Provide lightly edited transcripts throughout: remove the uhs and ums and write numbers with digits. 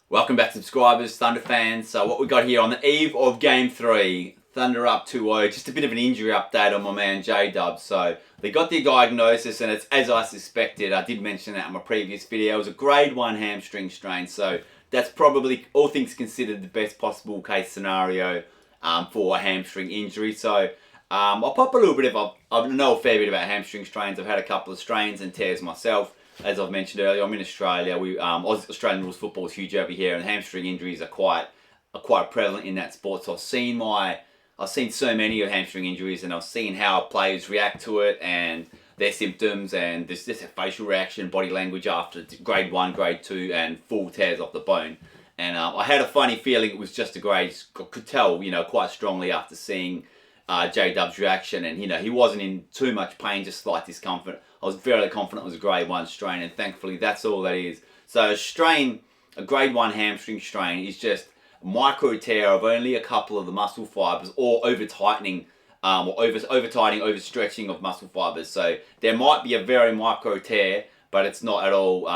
Welcome back, subscribers, Thunder fans. So what we got here on the eve of Game 3, Thunder up 2-0. Just a bit of an injury update on my man JDubs. So they got the diagnosis, and it's as I suspected. I did mention that in my previous video. It was a grade 1 hamstring strain. So that's probably, all things considered, the best possible case scenario for a hamstring injury. So I'll pop a little bit of, I know a fair bit about hamstring strains. I've had a couple of strains and tears myself. As I've mentioned earlier, I'm in Australia. Australian rules football is huge over here, and hamstring injuries are quite prevalent in that sport. So I've seen so many of hamstring injuries, and I've seen how players react to it and their symptoms, and there's just a facial reaction, body language after grade 1, grade 2, and full tears off the bone. And I had a funny feeling it was just a grade. Could tell, quite strongly after seeing JDub's reaction, and he wasn't in too much pain, just slight discomfort. I was fairly confident it was a grade 1 strain, and thankfully that's all that is. So a grade 1 hamstring strain is just micro tear of only a couple of the muscle fibers, or over tightening, overstretching of muscle fibers. So there might be a very micro tear, but it's not at all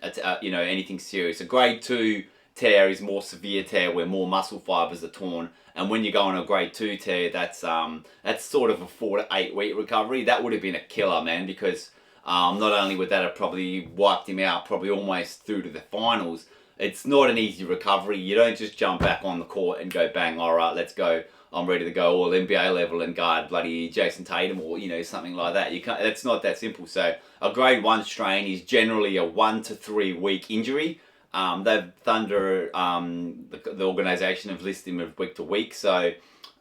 anything serious. A grade 2 tear is more severe tear where more muscle fibers are torn, and when you go on a grade 2 tear, that's sort of a 4 to 8 week recovery. That would have been a killer, man, because not only would that have probably wiped him out probably almost through to the finals, it's not an easy recovery. You don't just jump back on the court and go bang, all right, let's go, I'm ready to go all NBA level and guard bloody Jason Tatum or something like that. You can't. That's not that simple. So a grade 1 strain is generally a 1 to 3 week injury. Thunder, the organisation have listed him week to week, so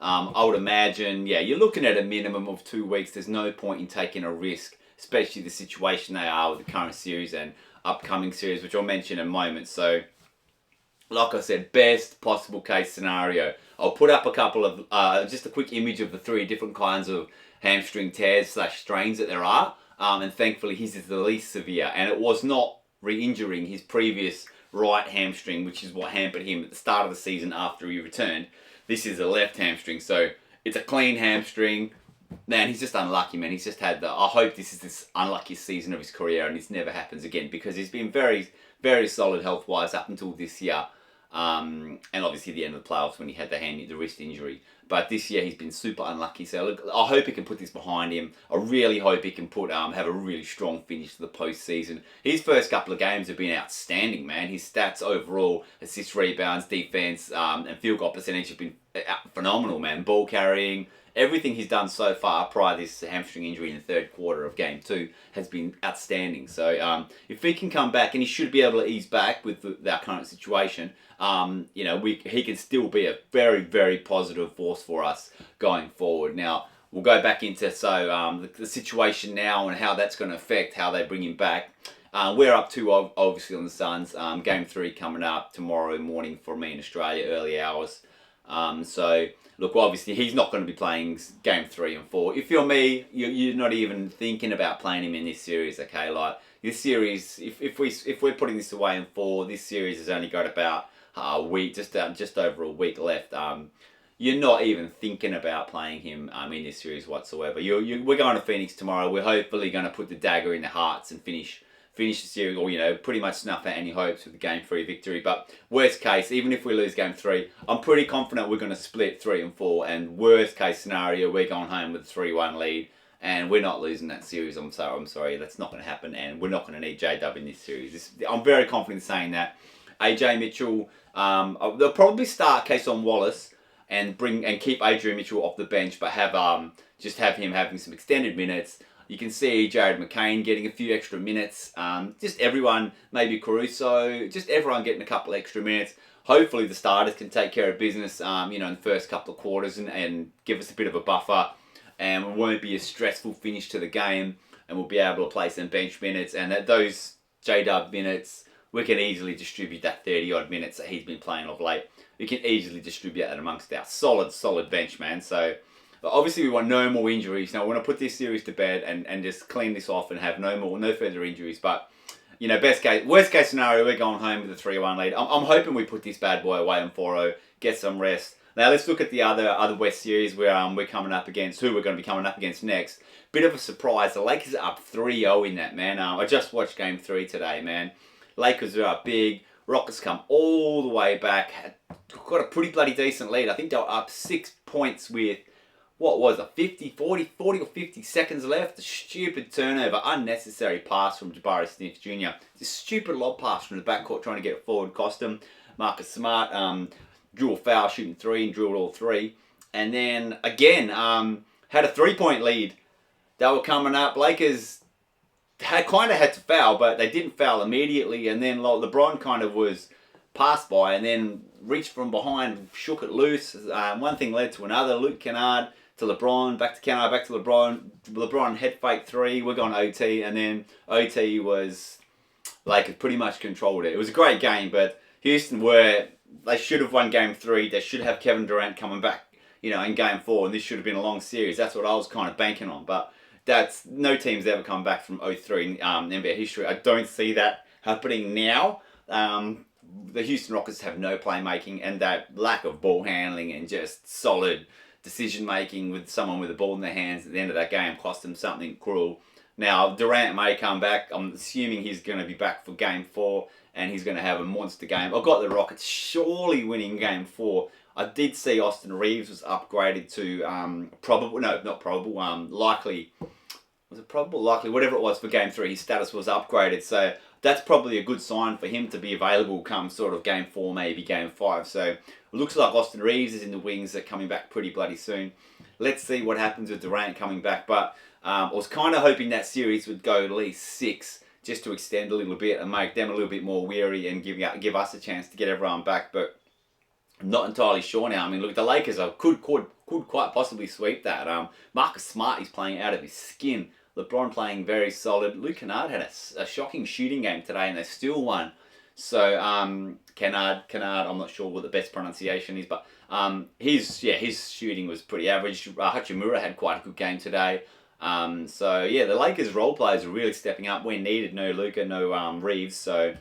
I would imagine, you're looking at a minimum of 2 weeks. There's no point in taking a risk, especially the situation they are with the current series and upcoming series, which I'll mention in a moment. So, like I said, best possible case scenario. I'll put up a couple of, just a quick image of the 3 different kinds of hamstring tears / strains that there are, and thankfully his is the least severe, and it was not re-injuring his previous right hamstring, which is what hampered him at the start of the season after he returned. This is a left hamstring, so it's a clean hamstring. Man, he's just unlucky, man. He's just had I hope this is this unluckiest season of his career and this never happens again, because he's been very, very solid health-wise up until this year. And obviously the end of the playoffs when he had the wrist injury. But this year he's been super unlucky. So look, I hope he can put this behind him. I really hope he can have a really strong finish to the postseason. His first couple of games have been outstanding, man. His stats overall, assists, rebounds, defense, and field goal percentage have been phenomenal, man. Ball carrying. Everything he's done so far prior to this hamstring injury in the third quarter of Game 2 has been outstanding. So if he can come back, and he should be able to ease back with our current situation, he can still be a very, very positive force for us going forward. Now, we'll go back into the situation now and how that's going to affect how they bring him back. We're up to, obviously, on the Suns. Game 3 coming up tomorrow morning for me in Australia, early hours. So, look, obviously, he's not going to be playing Game 3 and 4. If you're me, you're not even thinking about playing him in this series, okay? Like, this series, if we're putting this away in 4, this series has only got about a week, just over a week left. You're not even thinking about playing him in this series whatsoever. We're going to Phoenix tomorrow. We're hopefully going to put the dagger in the hearts and finish the series, or pretty much snuff out any hopes with the Game 3 victory. But worst case, even if we lose Game 3, I'm pretty confident we're going to split 3 and 4. And worst case scenario, we're going home with a 3-1 lead, and we're not losing that series. I'm sorry, that's not going to happen, and we're not going to need JDub in this series. I'm very confident in saying that. AJ Mitchell, they'll probably start Cason Wallace and keep Adrian Mitchell off the bench, but have him having some extended minutes. You can see Jared McCain getting a few extra minutes. Just everyone, maybe Caruso, just everyone getting a couple extra minutes. Hopefully the starters can take care of business, in the first couple of quarters and give us a bit of a buffer, and it won't be a stressful finish to the game, and we'll be able to play some bench minutes, and at those JDub minutes, we can easily distribute that 30-odd minutes that he's been playing of late. We can easily distribute that amongst our solid bench, man. So, obviously, we want no more injuries. Now, we want to put this series to bed and just clean this off and have no further injuries. But, worst case scenario, we're going home with a 3-1 lead. I'm hoping we put this bad boy away on 4-0, get some rest. Now, let's look at the other West series where we're coming up against, who we're going to be coming up against next. Bit of a surprise. The Lakers are up 3-0 in that, man. I just watched Game 3 today, man. Lakers are up big. Rockets come all the way back, got a pretty bloody decent lead. I think they were up 6 points with, what was it, 40 or 50 seconds left. A stupid turnover, unnecessary pass from Jabari Smith Jr. This stupid lob pass from the backcourt trying to get it forward cost him. Marcus Smart drew a foul shooting 3 and drew it all 3. And then, again, had a 3-point lead. They were coming up. Lakers kind of had to foul, but they didn't foul immediately. And then LeBron kind of was passed by and then reached from behind, shook it loose. One thing led to another. Luke Kennard to LeBron, back to Kennard, back to LeBron. LeBron head fake 3. We're going OT, and then OT was Lakers pretty much controlled it. It was a great game, but Houston they should have won Game 3. They should have Kevin Durant coming back, in Game 4, and this should have been a long series. That's what I was kind of banking on, but no team's ever come back from 0-3 in NBA history. I don't see that happening now. The Houston Rockets have no playmaking, and that lack of ball handling and just solid decision making with someone with the ball in their hands at the end of that game cost them something cruel. Now, Durant may come back. I'm assuming he's going to be back for Game 4, and he's going to have a monster game. I've got the Rockets surely winning Game 4. I did see Austin Reeves was upgraded to likely. Was it probable? Likely, whatever it was for Game 3, his status was upgraded. So that's probably a good sign for him to be available come sort of Game 4, maybe Game 5. So it looks like Austin Reeves is in the wings. They're coming back pretty bloody soon. Let's see what happens with Durant coming back. But I was kind of hoping that series would go at least 6 just to extend a little bit and make them a little bit more weary and give us a chance to get everyone back. But I'm not entirely sure now. I mean, look, the Lakers could quite possibly sweep that. Marcus Smart is playing out of his skin. LeBron playing very solid. Luke Kennard had a shocking shooting game today, and they still won. So Kennard, I'm not sure what the best pronunciation is, but his shooting was pretty average. Hachimura had quite a good game today. The Lakers role players are really stepping up when needed. No Luka, no Reeves, so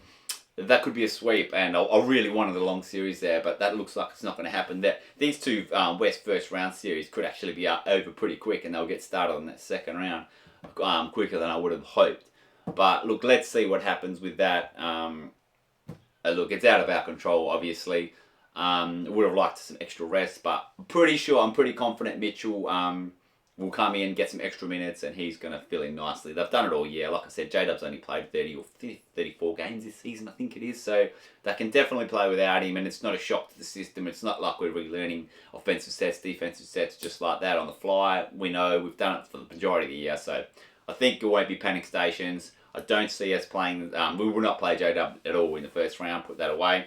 that could be a sweep, and I really wanted a long series there, but that looks like it's not going to happen. These two West first round series could actually be over pretty quick, and they'll get started on that second round quicker than I would have hoped. But look, let's see what happens with that. Look, it's out of our control, obviously. Would have liked some extra rest, but I'm pretty confident Mitchell will come in, get some extra minutes, and he's going to fill in nicely. They've done it all year. Like I said, JDubs only played 30 or 34 games this season, I think it is. So they can definitely play without him, and it's not a shock to the system. It's not like we're relearning offensive sets, defensive sets, just like that on the fly. We know we've done it for the majority of the year, so I think it won't be panic stations. I don't see us playing. We will not play JDub at all in the first round. Put that away.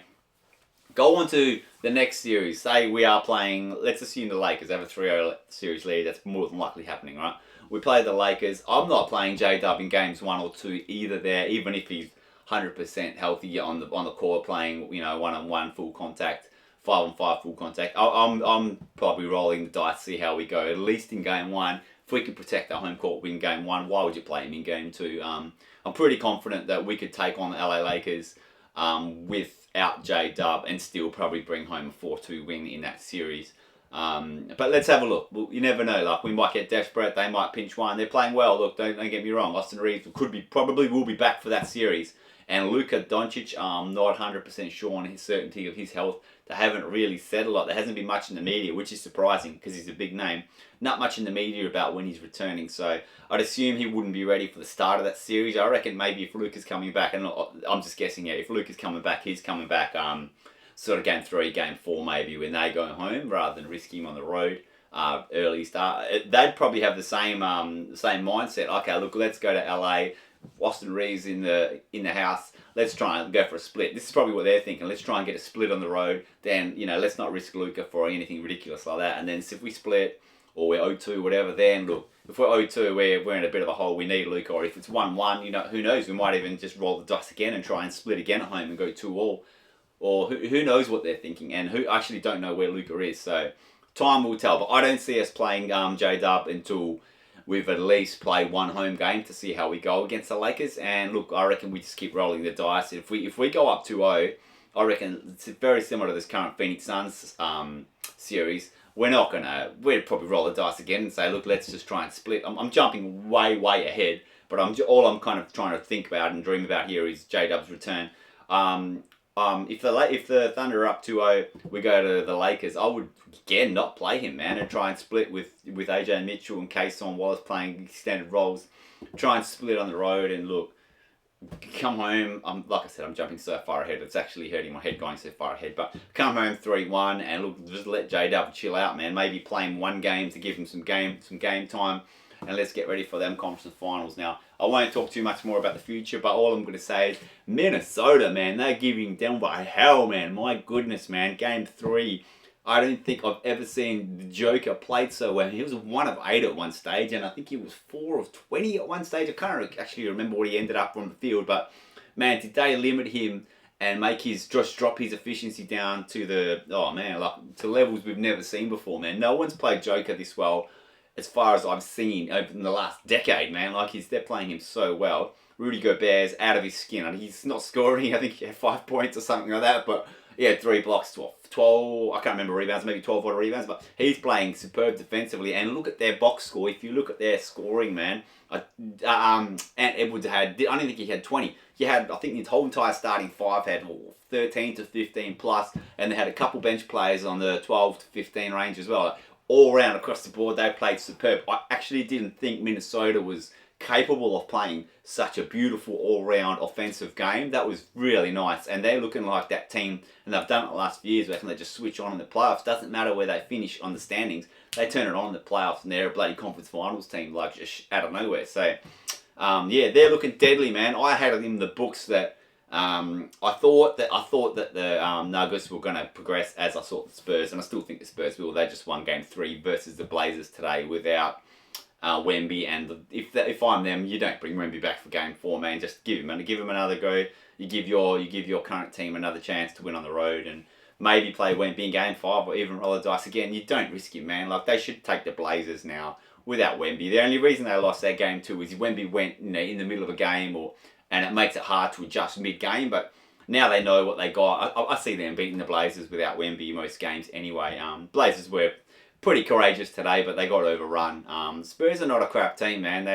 Go on to the next series. Say we are playing, let's assume the Lakers have a 3-0 series lead. That's more than likely happening, right? We play the Lakers. I'm not playing JDub in games 1 or 2 either there, even if he's 100% healthy on the court playing, 1-on-1 full contact, 5-on-5 full contact. I'm probably rolling the dice, see how we go, at least in game 1. If we can protect our home court win game 1, why would you play him in game 2? I'm pretty confident that we could take on the LA Lakers without JDub and still probably bring home a 4-2 win in that series. But let's have a look. You never know. Like, we might get desperate. They might pinch one. They're playing well. Look, don't get me wrong. Austin Reeves probably will be back for that series. And Luka Doncic, I'm not 100% sure on his certainty of his health. They haven't really said a lot. There hasn't been much in the media, which is surprising because he's a big name. Not much in the media about when he's returning. So I'd assume he wouldn't be ready for the start of that series. I reckon maybe if Luka's coming back, and I'm just guessing, if Luka's coming back, he's coming back sort of game 3, game 4 maybe when they go home rather than risking him on the road. Early start. They'd probably have the same mindset. Okay, look, let's go to LA. Austin Reeves in the house. Let's try and go for a split. This is probably what they're thinking. Let's try and get a split on the road. Then, let's not risk Luka for anything ridiculous like that. And then if we split or we're 0-2, whatever, then look, if we're 0-2, we're in a bit of a hole. We need Luka. Or if it's 1-1, who knows? We might even just roll the dice again and try and split again at home and go 2-all. Or who knows what they're thinking, and who actually don't know where Luka is. So time will tell. But I don't see us playing JDub until we've at least played one home game to see how we go against the Lakers. And look, I reckon we just keep rolling the dice. If we go up 2-0, I reckon it's very similar to this current Phoenix Suns series. We'd probably roll the dice again and say, look, let's just try and split. I'm jumping way ahead, but all I'm kind of trying to think about and dream about here is JDub's return. if the Thunder are up 2-0, we go to the Lakers. I would again not play him, man, and try and split with AJ Mitchell and Kason Wallace playing extended roles. Try and split on the road and look. Come home. Like I said, I'm jumping so far ahead. It's actually hurting my head going so far ahead. But come home 3-1 and look, just let JDub chill out, man. Maybe play him one game to give him some game time, and let's get ready for them conference finals. Now, I won't talk too much more about the future, but all I'm going to say is Minnesota, man, they're giving Denver hell, man. My goodness, man. Game 3. I don't think I've ever seen the Joker played so well. He was 1 of 8 at one stage, and I think he was 4 of 20 at one stage. I can't actually remember what he ended up on the field, but man, did they limit him and make his just drop his efficiency down to to levels we've never seen before, man. No one's played Joker this well as far as I've seen over in the last decade, man. They're playing him so well. Rudy Gobert's out of his skin. He's not scoring. I think he had 5 points or something like that, but he had 3 blocks, 12, I can't remember rebounds, maybe 12 water rebounds, but he's playing superb defensively. And look at their box score. If you look at their scoring, man, Ant Edwards I don't think he had 20. I think his whole entire starting 5 had 13 to 15 plus, and they had a couple bench players on the 12 to 15 range as well. All around across the board, they played superb. I actually didn't think Minnesota was capable of playing such a beautiful all-round offensive game. That was really nice, and they're looking like that team, and they've done it the last few years. They just switch on in the playoffs. Doesn't matter where they finish on the standings, they turn it on in the playoffs, and they're a bloody conference finals team, like just out of nowhere. So, they're looking deadly, man. I had it in the books that I thought that the Nuggets were going to progress as I saw the Spurs, and I still think the Spurs will. They just won Game 3 versus the Blazers today without Wemby, and if I'm them, you don't bring Wemby back for Game 4, man. Just give him another go. You give your current team another chance to win on the road, and maybe play Wemby in Game 5 or even roll the dice again. You don't risk him, man. They should take the Blazers now without Wemby. The only reason they lost that Game 2 is Wemby went in the middle of a game, and it makes it hard to adjust mid-game. But now they know what they got. I see them beating the Blazers without Wemby most games anyway. Blazers were pretty courageous today, but they got overrun. Spurs are not a crap team, man.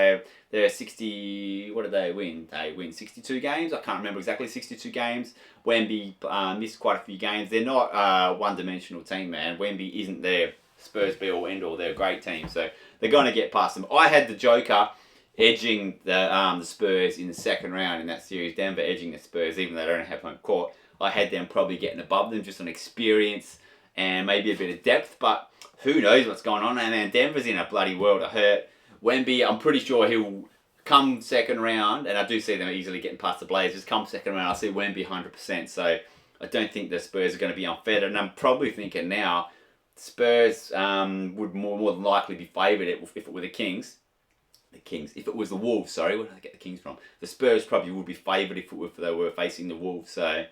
They're 60. What did they win? They win 62 games. I can't remember exactly. 62 games. Wemby missed quite a few games. They're not a one-dimensional team, man. Wemby isn't their Spurs be all end all. They're a great team, so they're going to get past them. I had the Joker edging the Spurs in the second round in that series. Denver edging the Spurs, even though they don't have home court. I had them probably getting above them just on experience and maybe a bit of depth, but who knows what's going on, man. Denver's in a bloody world of hurt. Wemby, I'm pretty sure he'll come second round, and I do see them easily getting past the Blazers. Come second round, I see Wemby 100%, so I don't think the Spurs are going to be unfair, and I'm probably thinking now Spurs would more than likely be favoured if it were the Kings. If it was the Wolves, sorry, where did I get the Kings from? The Spurs probably would be favoured if they were facing the Wolves, so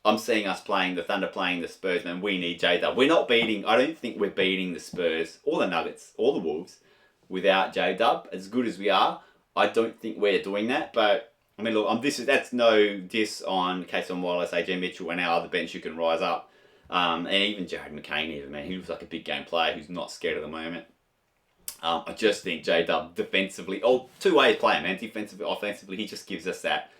I'm seeing us playing the Thunder playing the Spurs, man. We need JDub. I don't think we're beating the Spurs or the Nuggets or the Wolves without JDub. As good as we are, I don't think we're doing that. But I mean, look, that's no diss on Kason Wallace, AJ Mitchell, and our other bench who can rise up, and even Jared McCain. Man, he looks like a big game player who's not scared at the moment. I just think JDub defensively, two-way player, man. Defensively, offensively, he just gives us that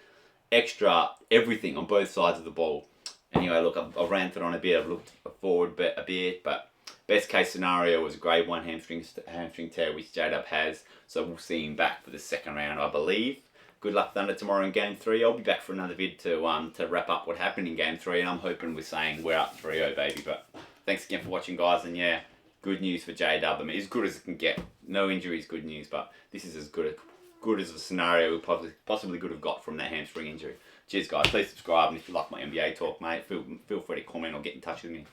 extra everything on both sides of the ball. Anyway, look, I've ranted on a bit. I've looked forward a bit, but best case scenario was a grade 1 hamstring tear, which JDub has. So we'll see him back for the second round, I believe. Good luck, Thunder, tomorrow in Game 3. I'll be back for another vid to wrap up what happened in Game 3, and I'm hoping we're saying we're up 3-0, baby. But thanks again for watching, guys, and yeah, good news for JDub. I mean, as good as it can get. No injuries, good news, but this is as good as a scenario we possibly could have got from that hamstring injury. Cheers, guys. Please subscribe, and if you like my NBA talk, mate, feel free to comment or get in touch with me.